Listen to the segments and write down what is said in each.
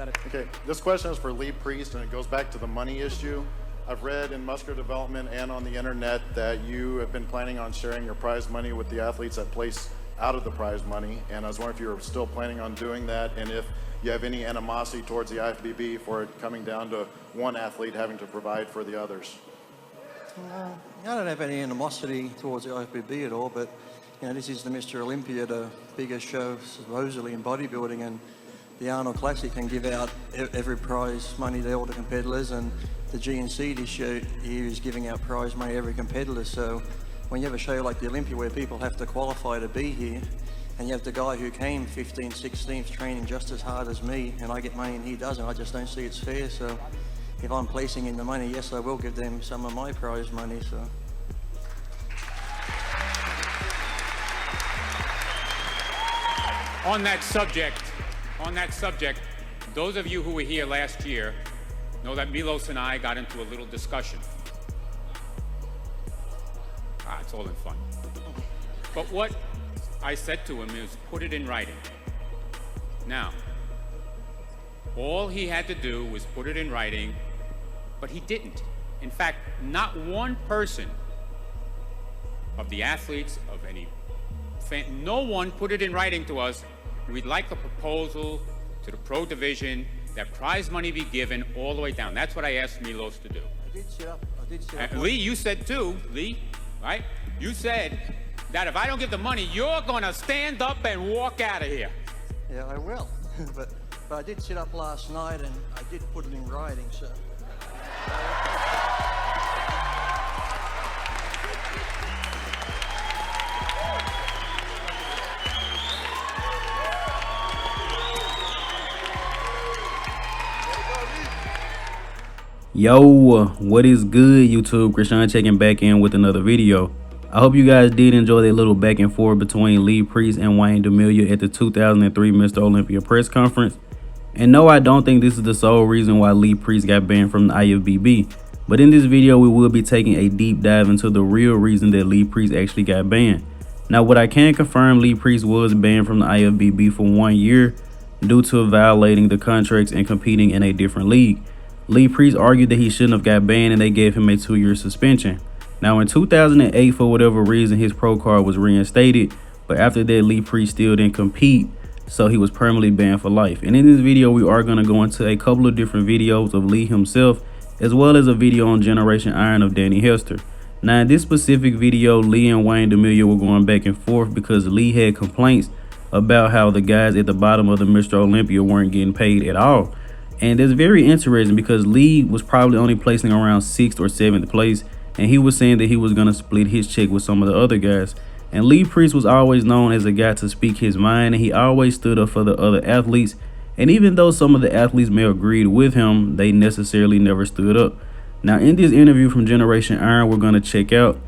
Got it. Okay, this question is for Lee Priest, and it goes back to the money issue. I've read in muscular development and on the internet that you have been planning on sharing your prize money with the athletes that place out of the prize money, and I was wondering if you're still planning on doing that, and if you have any animosity towards the IFBB for it coming down to one athlete having to provide for the others. I don't have any animosity towards the IFBB at all, but this is the Mr. Olympia, the biggest show supposedly in bodybuilding, and the Arnold Classic can give out every prize money to all the competitors, and the GNC this year is giving out prize money to every competitor. So when you have a show like the Olympia where people have to qualify to be here, and you have the guy who came 15th, 16th training just as hard as me, and I get money and he doesn't, I just don't see it's fair. So if I'm placing in the money, yes, I will give them some of my prize money. So. On that subject, those of you who were here last year know that Milos and I got into a little discussion. It's all in fun. But what I said to him is, put it in writing. Now, all he had to do was put it in writing, but he didn't. In fact, not one person of the athletes, of any fan, no one put it in writing to us. We'd like a proposal to the pro division that prize money be given all the way down. That's what I asked Milos to do. I did sit up. Lee, you said too, Lee, right? You said that if I don't give the money, you're gonna stand up and walk out of here. Yeah, I will. but I did sit up last night and I did put it in writing, so. Yo, what is good, YouTube? Krishan checking back in with another video. I hope you guys did enjoy that little back and forth between Lee Priest and Wayne DeMilia at the 2003 Mr. Olympia press conference. And no, I don't think this is the sole reason why Lee Priest got banned from the IFBB. But in this video, we will be taking a deep dive into the real reason that Lee Priest actually got banned. Now, what I can confirm, Lee Priest was banned from the IFBB for 1 year due to violating the contracts and competing in a different league. Lee Priest argued that he shouldn't have got banned and they gave him a 2-year suspension. Now in 2008, for whatever reason, his pro card was reinstated, but after that, Lee Priest still didn't compete, so he was permanently banned for life. And in this video, we are going to go into a couple of different videos of Lee himself, as well as a video on Generation Iron of Danny Hester. Now in this specific video, Lee and Wayne DeMilia were going back and forth because Lee had complaints about how the guys at the bottom of the Mr. Olympia weren't getting paid at all. And it's very interesting because Lee was probably only placing around 6th or 7th place, and he was saying that he was going to split his check with some of the other guys. And Lee Priest was always known as a guy to speak his mind, and he always stood up for the other athletes. And even though some of the athletes may have agreed with him, they necessarily never stood up. Now in this interview from Generation Iron, we're going to check out,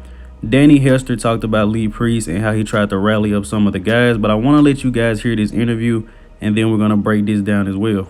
Danny Hester talked about Lee Priest and how he tried to rally up some of the guys, but I want to let you guys hear this interview, and then we're going to break this down as well.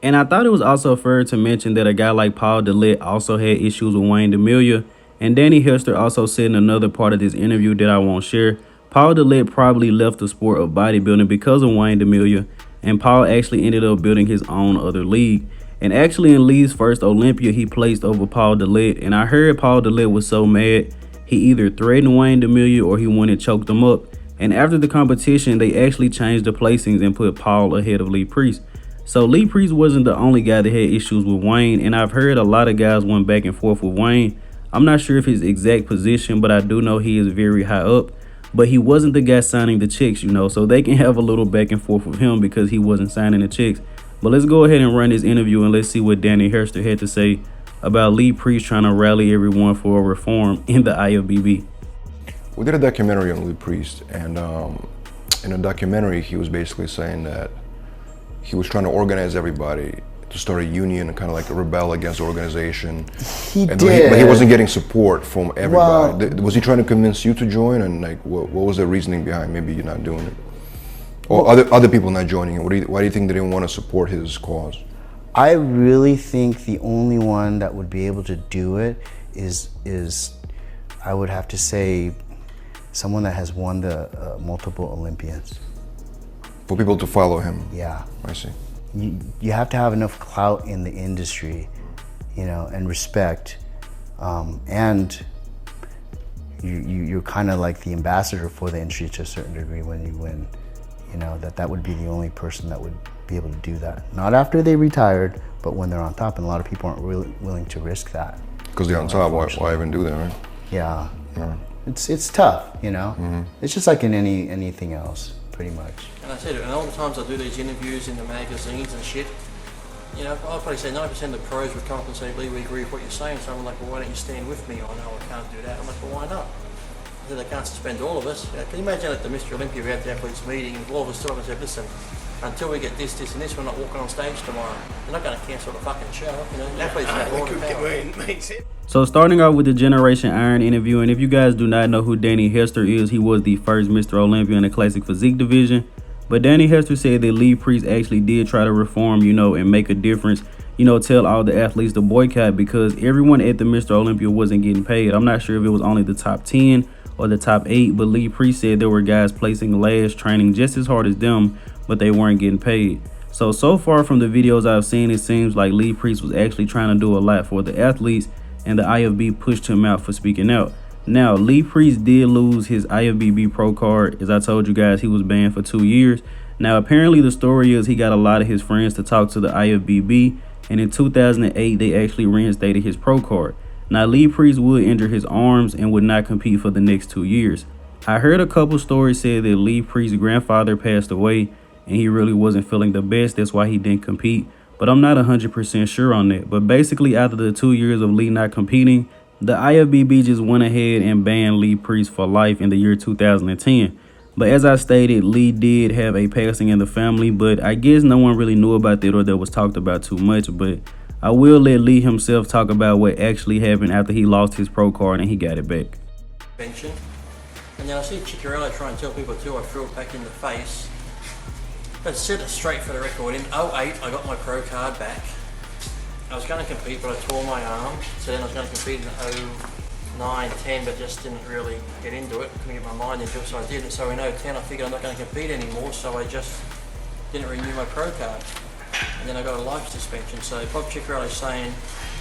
And I thought it was also fair to mention that a guy like Paul Dillette also had issues with Wayne DeMilia. And Danny Hester also said in another part of this interview that I won't share, Paul Dillette probably left the sport of bodybuilding because of Wayne DeMilia, and Paul actually ended up building his own other league. And actually in Lee's first Olympia, he placed over Paul Dillette, and I heard Paul Dillette was so mad, he either threatened Wayne DeMilia or he went and choked him up. And after the competition, they actually changed the placings and put Paul ahead of Lee Priest. So Lee Priest wasn't the only guy that had issues with Wayne, and I've heard a lot of guys went back and forth with Wayne. I'm not sure of his exact position, but I do know he is very high up. But he wasn't the guy signing the checks, so they can have a little back and forth with him because he wasn't signing the checks. But let's go ahead and run this interview and let's see what Danny Hester had to say about Lee Priest trying to rally everyone for a reform in the IFBB. We did a documentary on Lee Priest, and in the documentary, he was basically saying that he was trying to organize everybody to start a union and kind of like rebel against the organization. But he wasn't getting support from everybody. Well, was he trying to convince you to join? And like, what was the reasoning behind maybe you're not doing it? Or other people not joining it? Why do you think they didn't want to support his cause? I really think the only one that would be able to do it is I would have to say, someone that has won the multiple Olympians. For people to follow him? Yeah. I see. you have to have enough clout in the industry, you know, and respect, and you're kind of like the ambassador for the industry to a certain degree when you win. You know, that would be the only person that would be able to do that. Not after they retired, but when they're on top, and a lot of people aren't really willing to risk that. Because they're on top, why even do that, right? Yeah. It's tough, you know. It's just like in anything else, pretty much. And I said it, and all the times I do these interviews in the magazines and shit, you know, I'll probably say 90% of the pros would come up and say, Lee, we agree with what you're saying. So I'm like, well, why don't you stand with me? Oh, no, I can't do that. I'm like, well, why not? I said, they can't suspend all of us. You know, can you imagine at the Mr. Olympia, we had the athletes meeting, and all of us stood up and said, listen, until we get this, this, and this, we're not walking on stage tomorrow. They're not going to cancel the fucking show. You know, the athletes have all the power. So starting off with the Generation Iron interview, and if you guys do not know who Danny Hester is, he was the first Mr. Olympia in the classic physique division. But Danny Hester said that Lee Priest actually did try to reform, you know, and make a difference, you know, tell all the athletes to boycott, because everyone at the Mr. Olympia wasn't getting paid. I'm not sure if it was only the top 10 or the top 8, but Lee Priest said there were guys placing last, training just as hard as them, but they weren't getting paid. So far from the videos I've seen, it seems like Lee Priest was actually trying to do a lot for the athletes, and the IFB pushed him out for speaking out. Now, Lee Priest did lose his IFBB pro card. As I told you guys, he was banned for 2 years. Now, apparently the story is he got a lot of his friends to talk to the IFBB, and in 2008, they actually reinstated his pro card. Now, Lee Priest would injure his arms and would not compete for the next 2 years. I heard a couple stories say that Lee Priest's grandfather passed away, and he really wasn't feeling the best. That's why he didn't compete. But I'm not 100% sure on that. But basically, after the 2 years of Lee not competing, the IFBB just went ahead and banned Lee Priest for life in the year 2010. But as I stated, Lee did have a passing in the family, but I guess no one really knew about that or that was talked about too much. But I will let Lee himself talk about what actually happened after he lost his pro card and he got it back. And then I see Ciccarello try and tell people too, I threw it back in the face. But set it straight for the record. In 08, I got my pro card back. I was going to compete, but I tore my arm. So then I was going to compete in 09, 10, but just didn't really get into it. Couldn't get my mind into it, so I didn't. So in 010, I figured I'm not going to compete anymore, so I just didn't renew my pro card. And then I got a life suspension. So Bob Ciccarello's saying,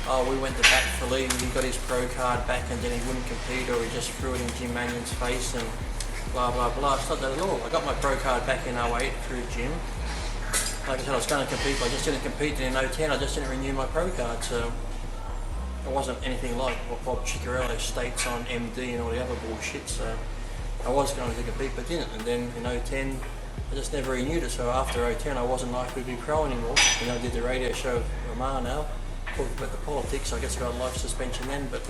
oh, we went to bat for Lee, he got his pro card back and then he wouldn't compete, or he just threw it in Jim Mannion's face and blah, blah, blah. It's not that at all. I got my pro card back in 08 through Jim. Like I said, I was going to compete, but I just didn't compete. And in 010, I just didn't renew my pro card. So it wasn't anything like what Bob Ciccarello states on MD and all the other bullshit. So I was going to compete, but didn't. And then in 010, I just never renewed it. So after 010, I wasn't IFBB pro anymore. You know, I did the radio show with Ramar now, talking about the politics. So I guess I got a life suspension then. But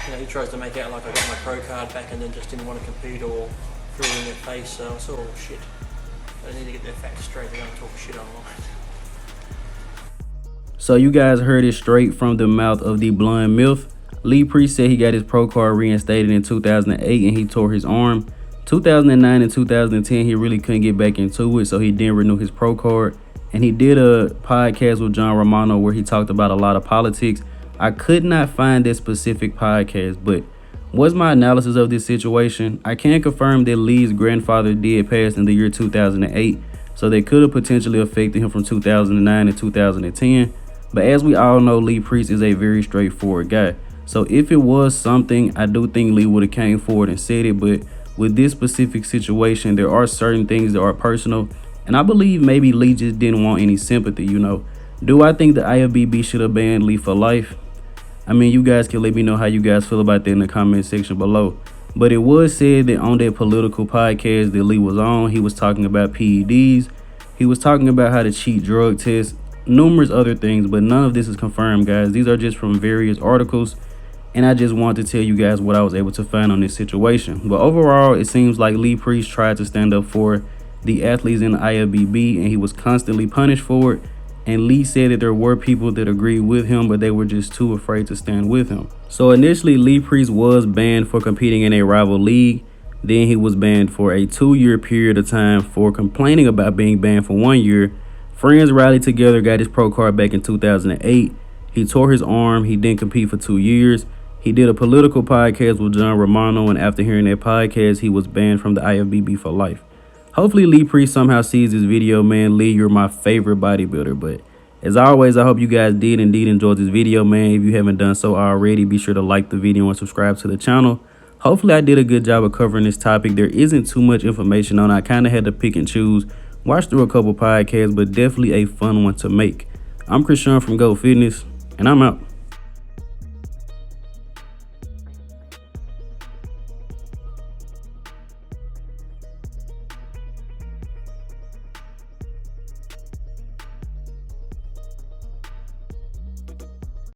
you know, he tries to make out like I got my pro card back and then just didn't want to compete or threw it in their face. So it's all shit. I need to get their facts straight. They don't talk shit online. So you guys heard it straight from the mouth of the Blonde Myth. Lee Priest said he got his pro card reinstated in 2008 and he tore his arm. 2009 and 2010, he really couldn't get back into it, so he didn't renew his pro card. And he did a podcast with John Romano where he talked about a lot of politics. I could not find that specific podcast, but what's my analysis of this situation? I can confirm that Lee's grandfather did pass in the year 2008, so they could have potentially affected him from 2009 to 2010. But as we all know, Lee Priest is a very straightforward guy. So if it was something, I do think Lee would have came forward and said it. But with this specific situation, there are certain things that are personal. And I believe maybe Lee just didn't want any sympathy, you know. Do I think the IFBB should have banned Lee for life? I mean, you guys can let me know how you guys feel about that in the comment section below. But it was said that on that political podcast that Lee was on, he was talking about PEDs. He was talking about how to cheat drug tests, numerous other things, but none of this is confirmed, guys. These are just from various articles, and I just wanted to tell you guys what I was able to find on this situation. But overall, it seems like Lee Priest tried to stand up for the athletes in the IFBB, and he was constantly punished for it. And Lee said that there were people that agreed with him, but they were just too afraid to stand with him. So initially, Lee Priest was banned for competing in a rival league. Then he was banned for a 2-year period of time for complaining about being banned for 1 year. Friends rallied together, got his pro card back in 2008. He tore his arm. He didn't compete for 2 years. He did a political podcast with John Romano, and after hearing that podcast, he was banned from the IFBB for life. Hopefully Lee Priest somehow sees this video, man. Lee, you're my favorite bodybuilder. But as always, I hope you guys did indeed enjoy this video, man. If you haven't done so already, be sure to like the video and subscribe to the channel. Hopefully I did a good job of covering this topic. There isn't too much information on it. I kind of had to pick and choose. Watch through a couple podcasts, but definitely a fun one to make. I'm Christian from Go Fitness, and I'm out.